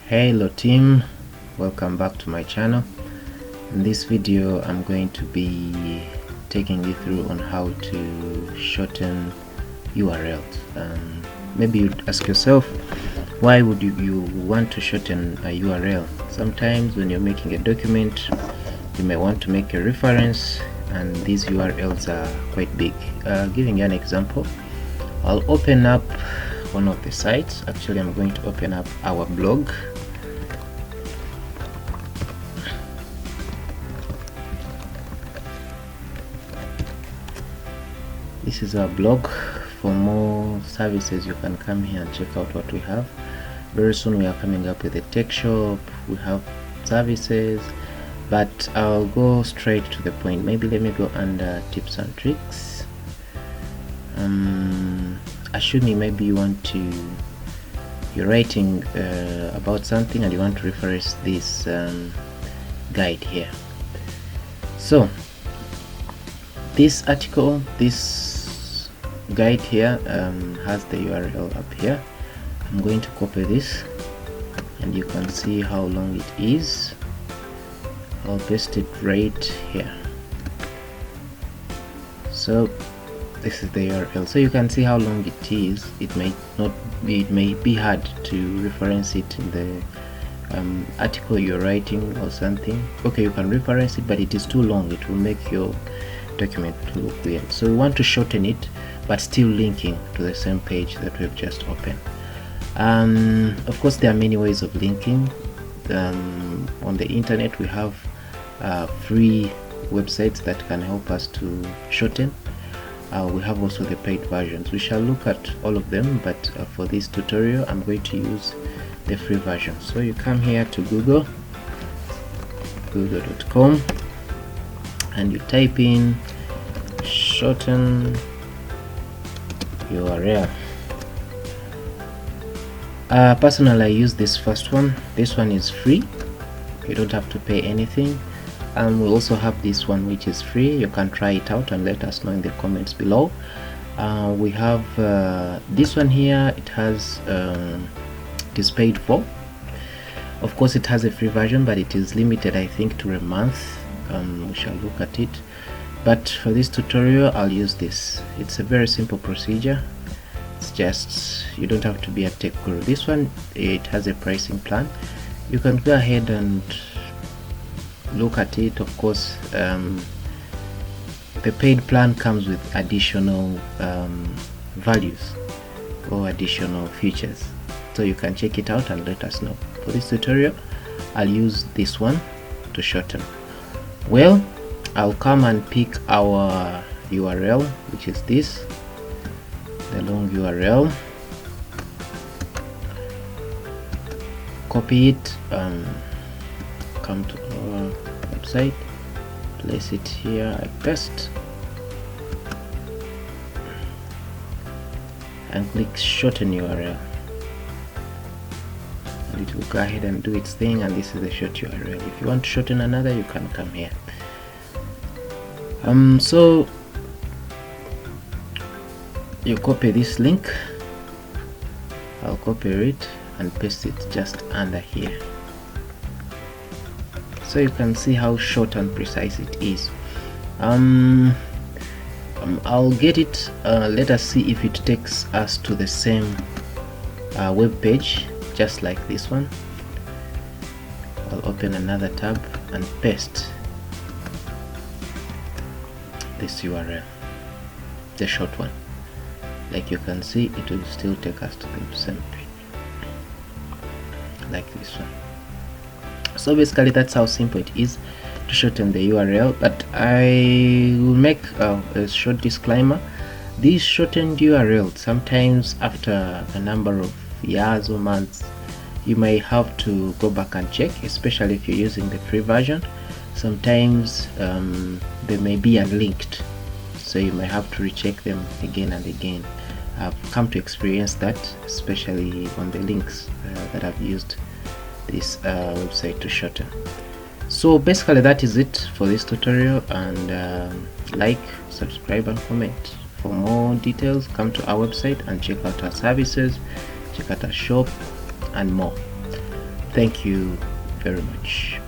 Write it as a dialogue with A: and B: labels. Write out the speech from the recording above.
A: Hello team, welcome back to my channel. In this video I'm going to be taking you through on how to shorten URLs. Maybe you'd ask yourself, why would you want to shorten a URL? Sometimes when you're making a document, you may want to make a reference and these URLs are quite big. Giving you an example, I'll open up one of the sites. Actually, I'm going to open up our blog. This is our blog. For more services, you can come here and check out what we have. Very soon we are coming up with a tech shop. We have services, but I'll go straight to the point. Maybe let me go under tips and tricks. Assuming maybe you're writing about something and you want to reference this guide here. So this article, this guide here has the URL up here. I'm going to copy this and you can see how long it is. I'll paste it right here. So this is the URL, so you can see how long it is. It may be hard to reference it in the article you're writing or something. Okay, you can reference it, but it is too long. It will make your document look weird. So we want to shorten it, but still linking to the same page that we've just opened. Of course, there are many ways of linking. On the internet, we have free websites that can help us to shorten. We have also the paid versions. We shall look at all of them, but for this tutorial I'm going to use the free version. So you come here to google.com and you type in shorten URL. Personally, I use this first one. This one is free, you don't have to pay anything. We also have this one which is free. You can try it out and let us know in the comments below. We have this one here. It has it is paid for. Of course it has a free version, but it is limited, I think, to a month. We shall look at it, but for this tutorial I'll use this. It's a very simple procedure. It's just, you don't have to be a tech guru. This one, it has a pricing plan. You can go ahead and look at it. Of course, the paid plan comes with additional values or additional features, so you can check it out and let us know. For this tutorial I'll use this one to shorten. Well, I'll come and pick our URL, which is this, the long URL, copy it, come to our website, place it here, I paste and click shorten URL, and it will go ahead and do its thing. And this is the short URL. If you want to shorten another, you can come here. So you copy this link, I'll copy it and paste it just under here, so you can see how short and precise it is. I'll get it. Let us see if it takes us to the same web page, just like this one. I'll open another tab and paste this URL, the short one. Like you can see, it will still take us to the same page, like this one. So basically that's how simple it is to shorten the URL. But I will make a short disclaimer. These shortened URLs, sometimes after a number of years or months, you may have to go back and check, especially if you're using the free version. Sometimes they may be unlinked, so you may have to recheck them again and again. I've come to experience that, especially on the links that I've used this website to shorten. So basically that is it for this tutorial, and like, subscribe and comment. For more details, come to our website and check out our services, check out our shop and more. Thank you very much.